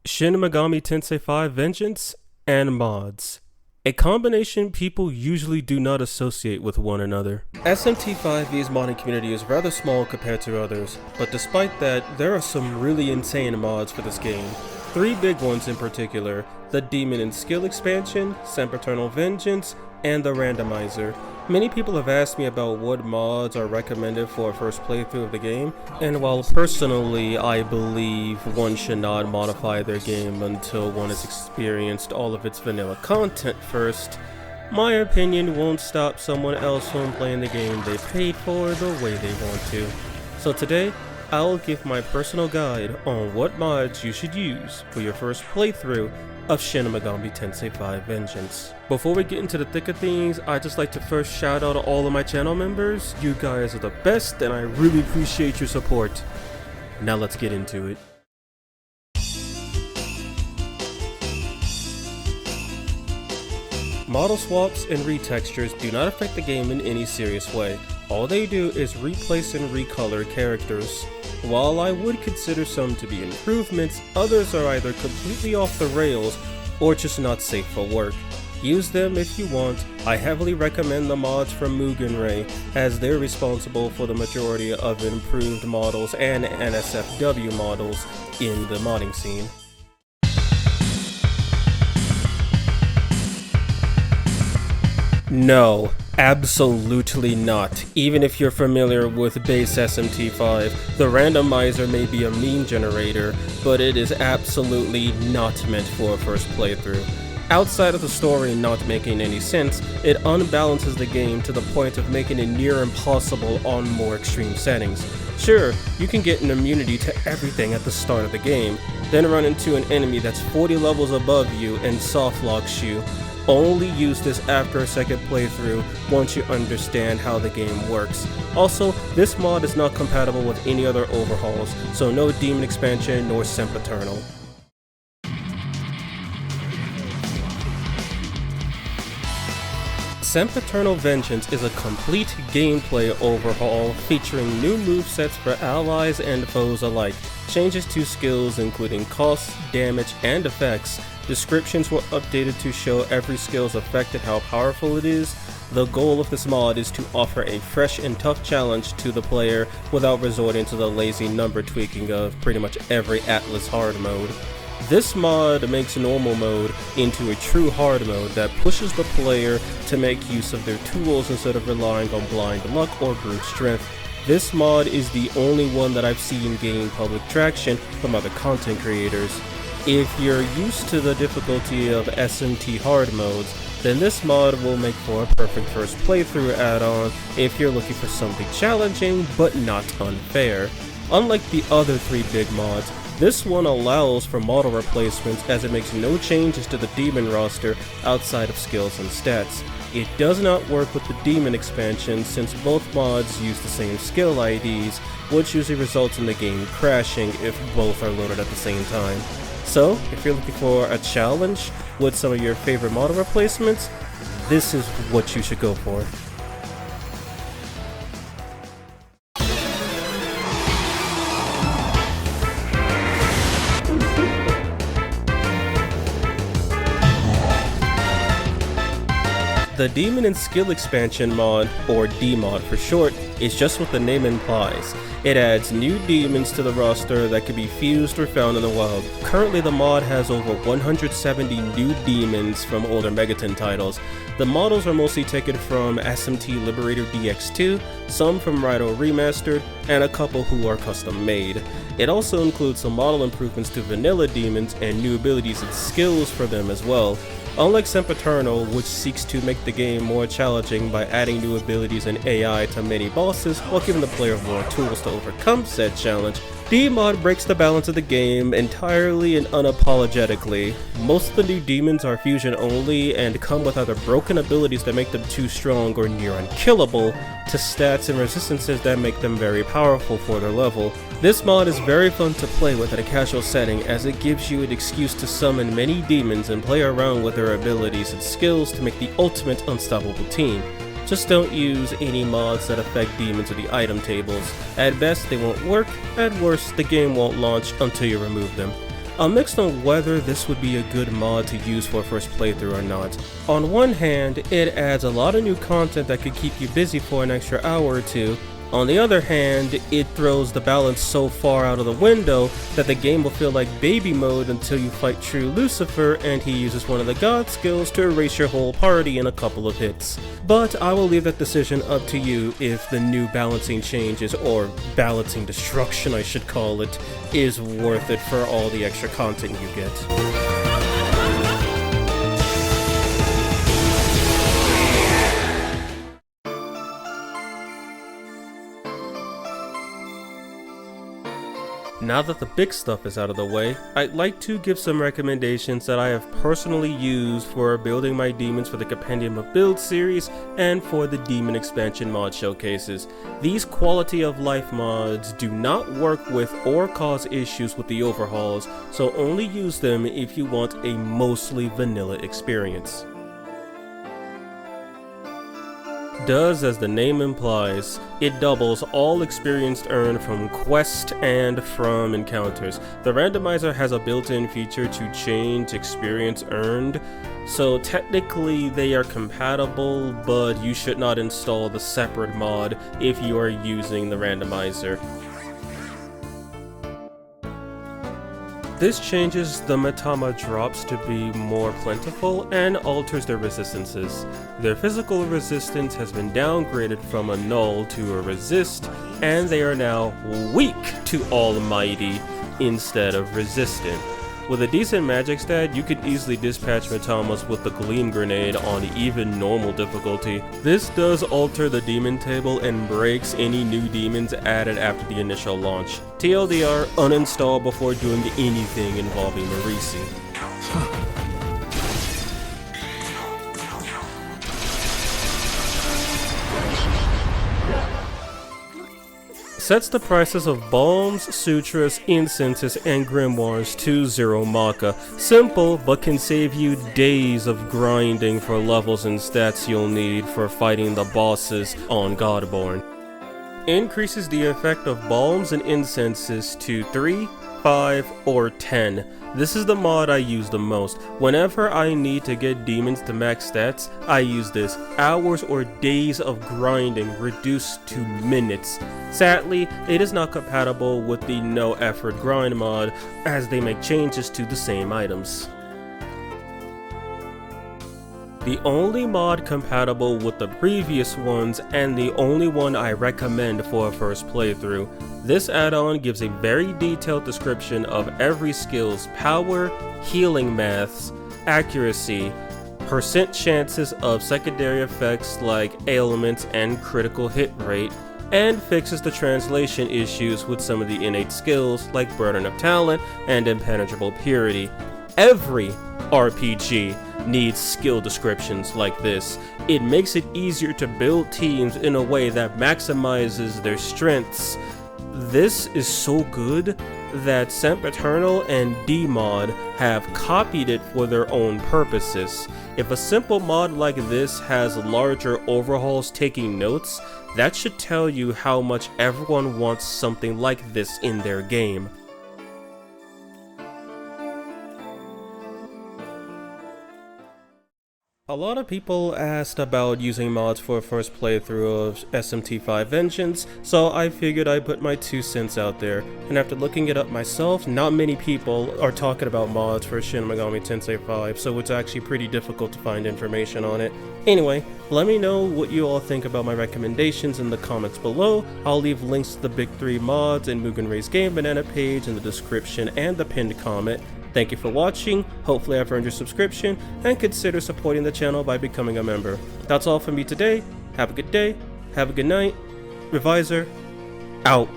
Shin Megami Tensei 5 Vengeance, and mods. A combination people usually do not associate with one another. SMT5V's modding community is rather small compared to others, but despite that, there are some really insane mods for this game. Three big ones in particular: the Demon and Skill expansion, Sempiternal Vengeance, and the Randomizer. Many people have asked me about what mods are recommended for a first playthrough of the game, and while personally I believe one should not modify their game until one has experienced all of its vanilla content first, my opinion won't stop someone else from playing the game they paid for the way they want to. So today, I'll give my personal guide on what mods you should use for your first playthrough of Shin Megami Tensei 5 Vengeance. Before we get into the thick of things, I'd just like to first shout out to all of my channel members. You guys are the best and I really appreciate your support. Now let's get into it. Model swaps and retextures do not affect the game in any serious way. All they do is replace and recolor characters. While I would consider some to be improvements, others are either completely off the rails or just not safe for work. Use them if you want. I heavily recommend the mods from Mugen Ray, as they're responsible for the majority of improved models and NSFW models in the modding scene. No, absolutely not. Even if you're familiar with base SMT5, the randomizer may be a meme generator, but it is absolutely not meant for a first playthrough. Outside of the story not making any sense, it unbalances the game to the point of making it near impossible on more extreme settings. Sure, you can get an immunity to everything at the start of the game, then run into an enemy that's 40 levels above you and softlocks you. Only use this after a second playthrough once you understand how the game works. Also, this mod is not compatible with any other overhauls, so no Demon expansion nor Sempiternal. Sempiternal Vengeance is a complete gameplay overhaul featuring new movesets for allies and foes alike, changes to skills including costs, damage, and effects. Descriptions were updated to show every skill's effect and how powerful it is. The goal of this mod is to offer a fresh and tough challenge to the player without resorting to the lazy number tweaking of pretty much every Atlas hard mode. This mod makes normal mode into a true hard mode that pushes the player to make use of their tools instead of relying on blind luck or brute strength. This mod is the only one that I've seen gain public traction from other content creators. If you're used to the difficulty of SMT hard modes, then this mod will make for a perfect first playthrough add-on if you're looking for something challenging but not unfair. Unlike the other three big mods, this one allows for model replacements as it makes no changes to the Demon roster outside of skills and stats. It does not work with the Demon expansion since both mods use the same skill IDs, which usually results in the game crashing if both are loaded at the same time. So, if you're looking for a challenge with some of your favorite model replacements, this is what you should go for. The Demon and Skill expansion mod, or D-mod for short, is just what the name implies. It adds new demons to the roster that can be fused or found in the wild. Currently the mod has over 170 new demons from older Megaton titles. The models are mostly taken from SMT Liberator DX2, some from Raito Remastered, and a couple who are custom made. It also includes some model improvements to vanilla demons and new abilities and skills for them as well. Unlike Sempiternal, which seeks to make the game more challenging by adding new abilities and AI to many bosses while giving the player more tools to overcome said challenge, D-mod breaks the balance of the game entirely and unapologetically. Most of the new demons are fusion only and come with either broken abilities that make them too strong or near unkillable, to stats and resistances that make them very powerful for their level. This mod is very fun to play with in a casual setting as it gives you an excuse to summon many demons and play around with their abilities and skills to make the ultimate unstoppable team. Just don't use any mods that affect demons or the item tables. At best, they won't work. At worst, the game won't launch until you remove them. I'm mixed on whether this would be a good mod to use for a first playthrough or not. On one hand, it adds a lot of new content that could keep you busy for an extra hour or two. On the other hand, it throws the balance so far out of the window that the game will feel like baby mode until you fight true Lucifer and he uses one of the god skills to erase your whole party in a couple of hits. But I will leave that decision up to you if the new balancing changes, or balancing destruction I should call it, is worth it for all the extra content you get. Now that the big stuff is out of the way, I'd like to give some recommendations that I have personally used for building my demons for the Compendium of Builds series and for the Demon Expansion mod showcases. These quality of life mods do not work with or cause issues with the overhauls, so only use them if you want a mostly vanilla experience. Does as the name implies, it doubles all experience earned from quests and from encounters. The randomizer has a built-in feature to change experience earned, so technically they are compatible, but you should not install the separate mod if you are using the randomizer. This changes the Metama drops to be more plentiful and alters their resistances. Their physical resistance has been downgraded from a null to a resist, and they are now weak to almighty instead of resistant. With a decent magic stat, you can easily dispatch Metamas with the Gleam Grenade on even normal difficulty. This does alter the demon table and breaks any new demons added after the initial launch. TLDR, uninstall before doing anything involving Marisi. Sets the prices of balms, sutras, incenses, and grimoires to 0 Maka. Simple, but can save you days of grinding for levels and stats you'll need for fighting the bosses on Godborn. Increases the effect of balms and incenses to 3, 5, or 10. This is the mod I use the most. Whenever I need to get demons to max stats, I use this. Hours or days of grinding reduced to minutes. Sadly, it is not compatible with the no effort grind mod, as they make changes to the same items. The only mod compatible with the previous ones, and the only one I recommend for a first playthrough. This add-on gives a very detailed description of every skill's power, healing maths, accuracy, percent chances of secondary effects like ailments and critical hit rate, and fixes the translation issues with some of the innate skills like Burden of Talent and Impenetrable Purity. Every RPG needs skill descriptions like this. It makes it easier to build teams in a way that maximizes their strengths. This is so good that Sempiternal and D-Mod have copied it for their own purposes. If a simple mod like this has larger overhauls taking notes, that should tell you how much everyone wants something like this in their game. A lot of people asked about using mods for a first playthrough of Sempiternal Vengeance, so I figured I'd put my 2 cents out there. And after looking it up myself, not many people are talking about mods for Shin Megami Tensei 5, so it's actually pretty difficult to find information on it. Anyway, let me know what you all think about my recommendations in the comments below. I'll leave links to the big 3 mods and Mugen Ray's Game Banana page in the description and the pinned comment. Thank you for watching, hopefully I've earned your subscription, and consider supporting the channel by becoming a member. That's all from me today. Have a good day, have a good night. Reviser, out.